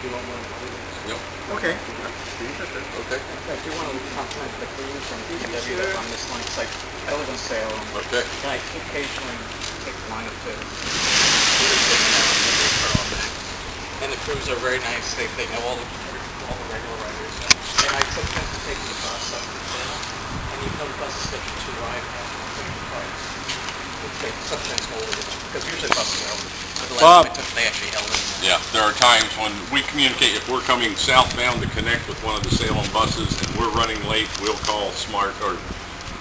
You want one? Yep. Okay. Okay. I do want to compliment the crew from DPW that's on this line. It's like, I live in Salem. Okay. And I occasionally take the line up to and the crews are very nice. They know all the regular riders. And I took them to take the bus up to Salem. And even though the bus is scheduled to arrive at the cars, they sometimes hold it. Because usually buses are open. But the last time I took, they actually held it. Yeah, there are times when we communicate, if we're coming southbound to connect with one of the Salem buses and we're running late, we'll call Smart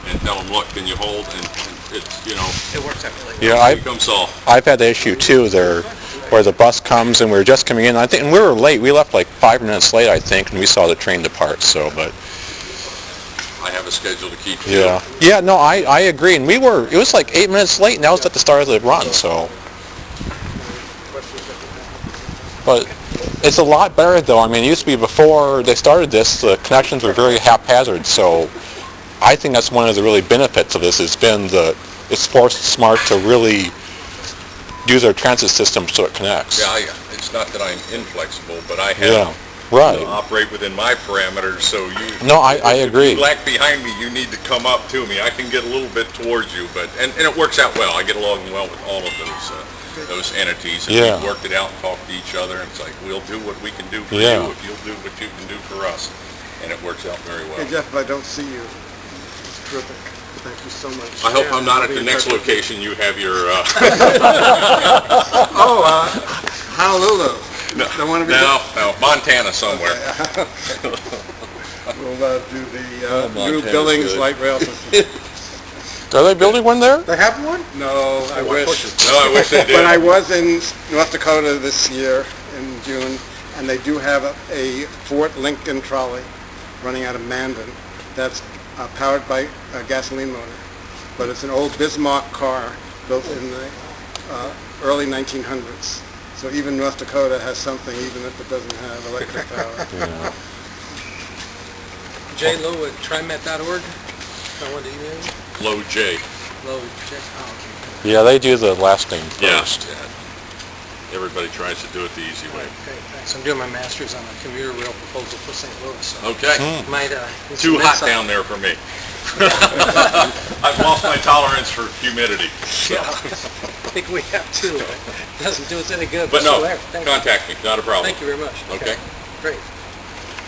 and tell them, look, can you hold? And it's, you know, It works out really Yeah, well. I've had the issue too there, where the bus comes and we were just coming in. I think, and we were late. We left like 5 minutes late, I think, and we saw the train depart. So, but I have a schedule to keep. yeah, no, I agree. And it was like 8 minutes late, and that was at the start of the run. So, but it's a lot better though. I mean, it used to be before they started this, the connections were very haphazard. So, I think that's one of the really benefits of this. It's forced Smart to really use their transit system so it connects. Yeah, it's not that I'm inflexible, but I have to operate within my parameters. So I agree. If you lag behind me, you need to come up to me. I can get a little bit towards you, but and it works out well. I get along well with all of those entities, and we've worked it out and talked to each other. And it's like, we'll do what we can do for you if you'll do what you can do for us, and it works out very well. Hey Jeff, if I don't see you, it's terrific. Thank you so much. I hope I'm not at the next location you have your... Honolulu. No, Montana somewhere. We'll do the new Billings light rail system. Are they building one there? They have one? No, I wish. No, I wish they did. But I was in North Dakota this year in June, and they do have a Fort Lincoln trolley running out of Mandan that's powered by a gasoline motor. But it's an old Bismarck car built in the early 1900s. So even North Dakota has something, even if it doesn't have electric power. J.Lo at TriMet.org. I wanted to email you. Low J. Low J. Oh, okay. Yeah, they do the last name first. Yeah. Everybody tries to do it the easy way. Okay, thanks. I'm doing my master's on a commuter rail proposal for St. Louis. So Okay. might, Too hot down there for me. I've lost my tolerance for humidity. Yeah, I think we have too. It doesn't do us any good. But no, Thank contact me. Not a problem. you very much. Okay. Great.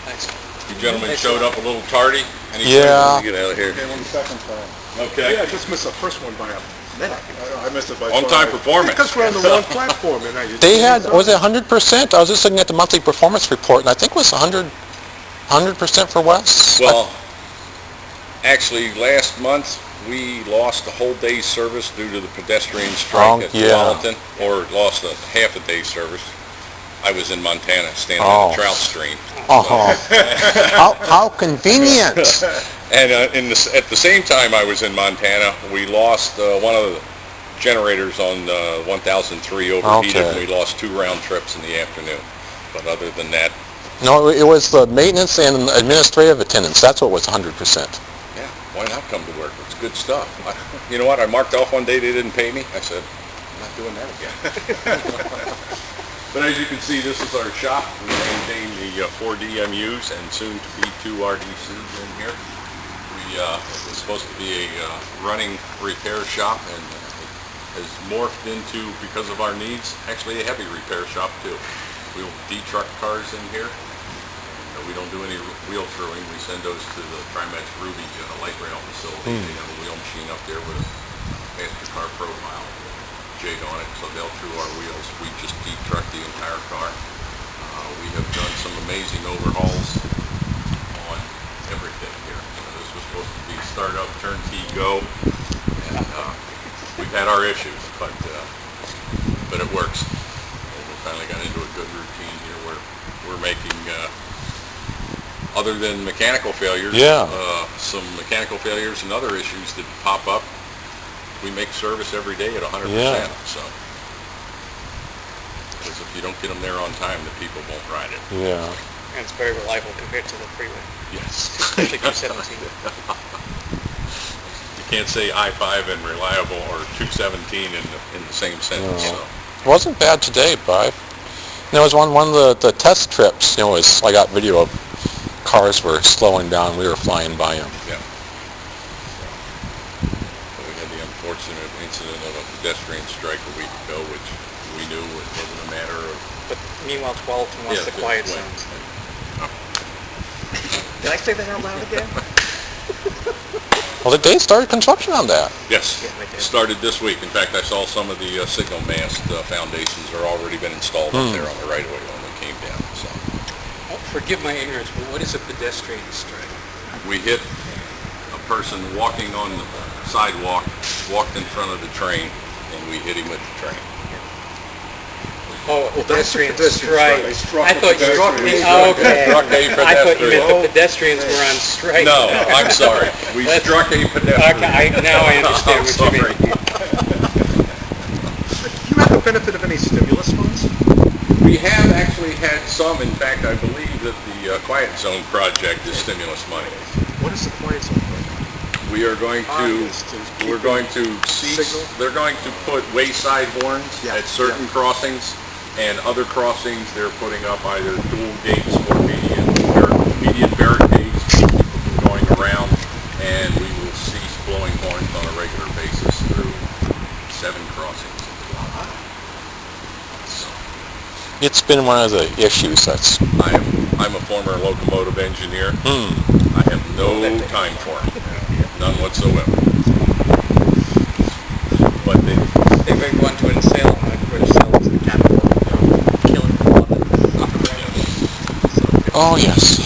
Thanks. You gentlemen showed up a little tardy. Yeah. Get out of here. Okay, on the second time. Okay. Yeah, I just missed the first one by a minute. I missed it by On-time performance. Because we're on the wrong platform. They had, was it 100%? I was just looking at the monthly performance report, and I think it was 100% for WES. Well, actually, last month, we lost a whole day's service due to the pedestrian strike at Tualatin, or lost a half a day's service. I was in Montana, standing on the trout stream. How convenient. And at the same time I was in Montana, we lost one of the generators on 1003 overheated, and we lost 2 round trips in the afternoon. But other than that... No, it was the maintenance and administrative attendance. That's what was 100%. Yeah, why not come to work? It's good stuff. You know what? I marked off one day they didn't pay me. I said, I'm not doing that again. But as you can see, this is our shop. We maintain the 4 DMUs and soon to be 2 RDCs in here. It was supposed to be a running repair shop, and it has morphed into, because of our needs, actually a heavy repair shop too. We'll D-truck cars in here. We don't do any wheel througing. We send those to the TriMet Ruby light rail facility. They have a wheel machine up there with a passenger car profile jig on it, so they'll through our wheels. We just D-truck the entire car. We have done some amazing overhauls on everything here. This was supposed to be start up, turnkey, go, and we've had our issues, but it works. And we finally got into a good routine here where we're making, other than mechanical failures, some mechanical failures and other issues that pop up, we make service every day at 100%. So, because if you don't get them there on time, the people won't ride it. Yeah. And it's very reliable compared to the freeway. Yes. Especially 217. You can't say I-5 and reliable or 217 in the same sentence. No. So. It wasn't bad today, but There was one of the test trips, was, I got video of cars were slowing down, we were flying by them. Yeah. So we had the unfortunate incident of a pedestrian strike a week ago, which we knew it wasn't a matter of... But meanwhile, 12 wants the quiet zones. Did I say that out loud again? Well, they started construction on that. Yes, Yeah, they did. started this week. In fact, I saw some of the signal mast foundations are already been installed up there on the right-of-way when we came down. So Oh, forgive my ignorance, but what is a pedestrian strike? we hit a person walking on the sidewalk, walked in front of the train, and we hit him with the train. Oh, pedestrian pedestrian strike. strike. I thought you Struck struck a me. pedestrian. Okay. Struck a I thought you meant pedestrian. the pedestrians were on strike. No, I'm sorry. We That's- struck a pedestrian. Okay, now I understand I'm what you sorry. mean. Do you have the benefit of any stimulus funds? We have actually had some. In fact, I believe that the Quiet Zone project is stimulus money. What is the quiet zone program? We are going we're going to cease, signal? they're going to put wayside horns Yeah, at certain crossings, and other crossings they're putting up either dual gates or median barricades to keep people from going around, and we will cease blowing horns on a regular basis through 7 crossings. It's been one of the issues that's... I'm a former locomotive engineer. I have no time for it. None whatsoever. But They've been going to in Salem, like British Salem is the capital, killing a lot of operations. Oh, yes.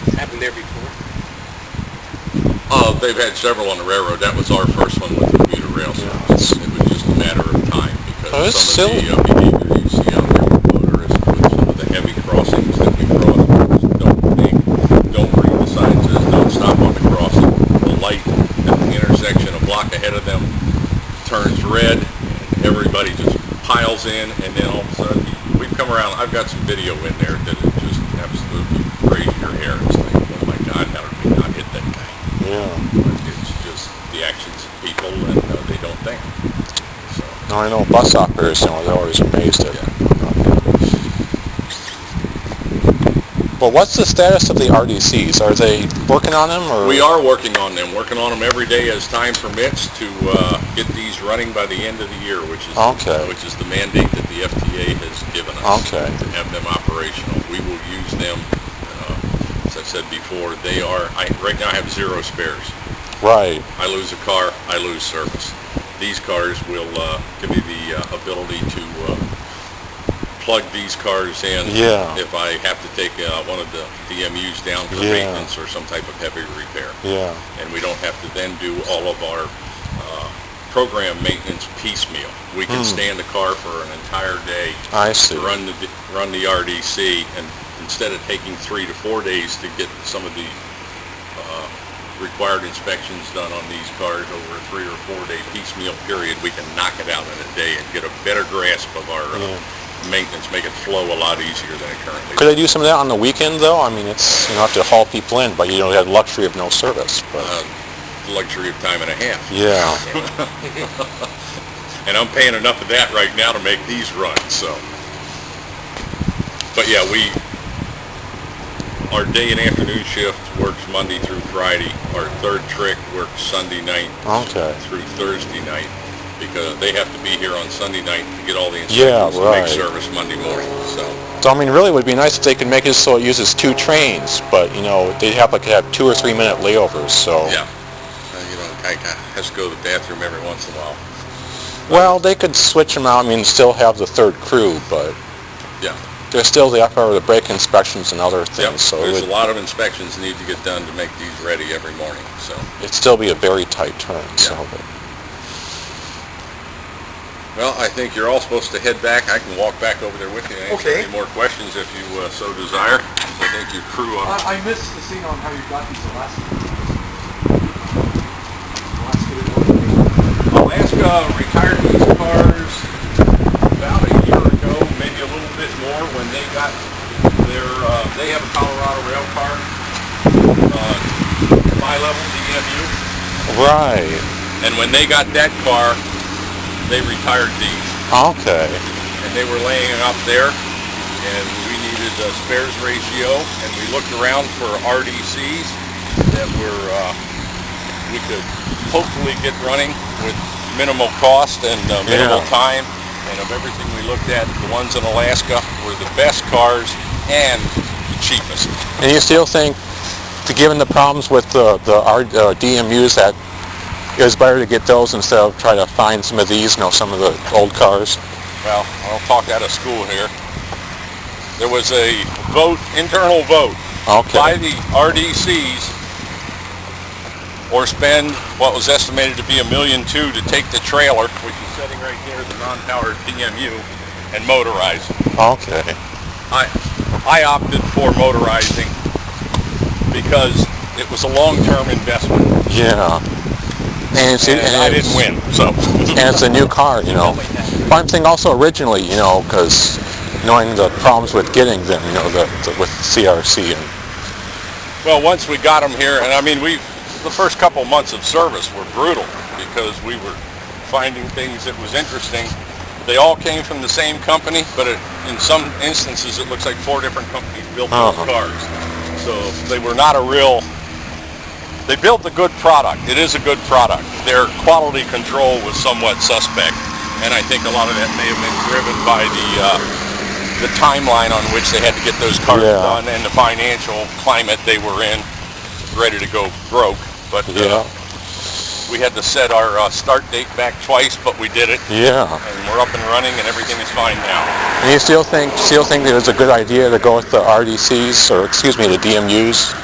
It's happened there before. they've had several on the railroad. That was our first one with the commuter rail service. It was just a matter of time Oh, because it's some of silly. the behavior you see out there with motorists with some of the heavy crossings that we cross, don't think, don't read the sign says don't stop on the crossing. The light at the intersection a block ahead of them turns red. Everybody just piles in, and then all of a sudden we've come around. I've got some video in there that is just absolutely raise your hair. It's like, oh my God, how did we not hit that guy? Yeah. But it's just the actions of people, and they don't think. So, No, I know bus operators, they're always amazed at it. But what's the status of the RDCs? Are they working on them, or? we are working on them every day as time permits to get these running by the end of the year, which is Okay. which is the mandate that the FTA has given us Okay. to have them operational. We will use them. As I said before, they are. Right now I have 0 spares. Right. I lose a car, I lose service. These cars will give me the ability to plug these cars in Yeah. if I have to take one of the DMUs down for Yeah. maintenance or some type of heavy repair. Yeah. And we don't have to then do all of our program maintenance piecemeal. We can stand the car for an entire day I see. to run the RDC, and instead of taking 3 to 4 days to get some of the required inspections done on these cars over a 3 or 4 day piecemeal period, we can knock it out in a day and get a better grasp of our maintenance, make it flow a lot easier than it currently Could does. they do some of that on the weekend, though? I mean, it's, you don't have to haul people in, but you don't have the luxury of no service. But The luxury of time and a half. yeah. And I'm paying enough of that right now to make these run, so. But yeah, our day and afternoon shift works Monday through Friday. Our third trick works Sunday night Okay. through Thursday night, because they have to be here on Sunday night to get all the Yeah, inspections to make right. service Monday morning, so. So, I mean, really it would be nice if they could make it so it uses 2 trains, but, they'd have 2 or 3 minute layovers, so. Yeah. I has to go to the bathroom every once in a while. Well, they could switch them out, still have the third crew, but Yeah. there's still the effort of the brake inspections and other things, Yep. so There's it a would, lot of inspections need to get done to make these ready every morning, so. it'd still be a very tight turn, so. Yeah. Well, I think you're all supposed to head back. I can walk back over there with you and answer Okay. any more questions if you so desire. I think your crew on. I missed the scene on how you got these Alaska. Alaska retired these cars about a year ago, maybe a little bit more, when they got their, they have a Colorado rail car, bi-level DMU, Right. and when they got that car, they retired these. Okay. And and they were laying up there, and we needed a spares ratio, and we looked around for RDCs that we could hopefully get running with minimal cost and minimal time. And of everything we looked at, the ones in Alaska were the best cars and the cheapest. And you still think, given the problems with the DMUs, that it was better to get those instead of try to find some of these, some of the old cars? Well, I'll talk out of school here. There was a internal vote by the RDCs, or spend what was estimated to be $1.2 million to take the trailer, which is sitting right there, the non-powered DMU, and motorize it. Okay. I opted for motorizing because it was a long-term investment. Yeah. And I didn't win, so. And it's a new car, But I'm thinking also originally, because knowing the problems with getting them, with CRC. Well, once we got them here, and I mean, the first couple months of service were brutal because we were finding things that was interesting. They all came from the same company, but in some instances it looks like 4 different companies built those cars. So they were not they built a good product. It is a good product. Their quality control was somewhat suspect, and I think a lot of that may have been driven by the timeline on which they had to get those cars done and the financial climate they were in, ready to go broke. But we had to set our start date back twice, but we did it. Yeah. And we're up and running, and everything is fine now. And you still think that it's a good idea to go with the RDCs, or excuse me, the DMUs?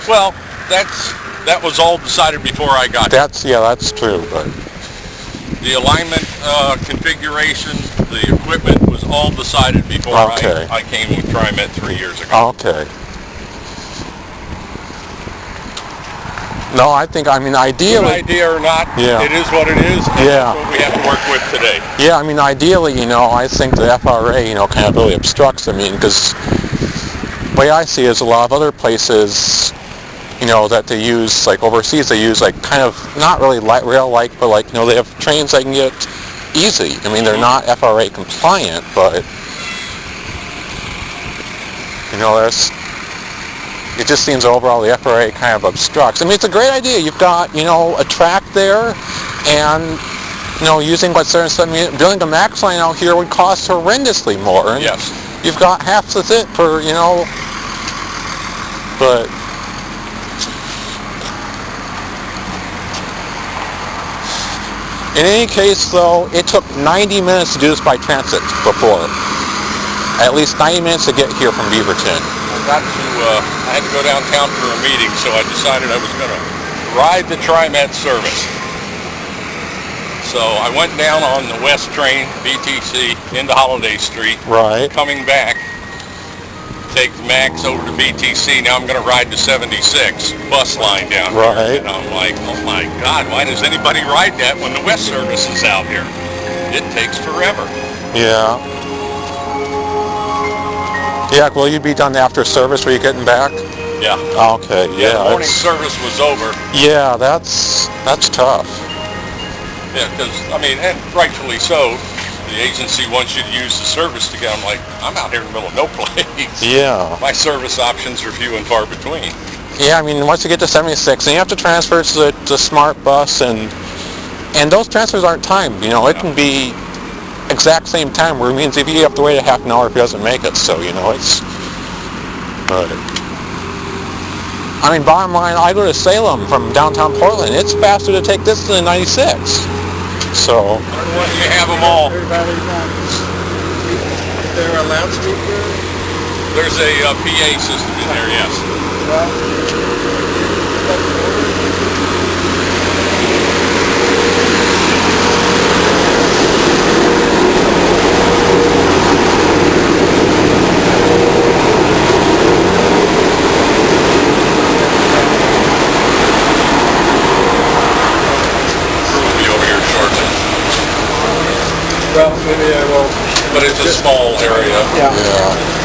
Well, that was all decided before I got here. That's true, but the alignment configuration, the equipment was all decided before I came with TriMet 3 years ago. Okay. No, ideally... Good idea or not, it is what it is, and that's what we have to work with today. Yeah, ideally, I think the FRA, kind of really obstructs, because the way I see it is a lot of other places, that they use, like overseas, they use kind of, not really light rail-like, but they have trains that can get easy. They're not FRA compliant, but, it just seems overall the FRA kind of obstructs. It's a great idea. You've got, a track there, and, using what's there, building a max line out here would cost horrendously more. And yes. You've got half the it for, but... In any case, though, it took 90 minutes to do this by transit before. At least 90 minutes to get here from Beaverton. I had to go downtown for a meeting, so I decided I was going to ride the TriMet service. So I went down on the West train, BTC, into Holiday Street. Right. Coming back, take the Max over to BTC. Now I'm going to ride the 76 bus line down here. And I'm like, oh my God, why does anybody ride that when the West service is out here? It takes forever. Yeah. Yeah, will you be done after service? Were you getting back? Yeah. Okay, yeah. The morning service was over. Yeah, that's tough. Yeah, because, and rightfully so, the agency wants you to use the service to get. I'm like, I'm out here in the middle of no place. Yeah. My service options are few and far between. Yeah, once you get to 76, then you have to transfer to the Smart Bus, and those transfers aren't timed. It can be exact same time, where it means if you have to wait a half an hour if he doesn't make it. So, it's... But... bottom line, I go to Salem from downtown Portland. It's faster to take this than the 96. So... You have them all. Is there a loudspeaker? There's a PA system in there, yes. We'll be over here shortly. Well, maybe I will. But it's a small area. Yeah. Yeah.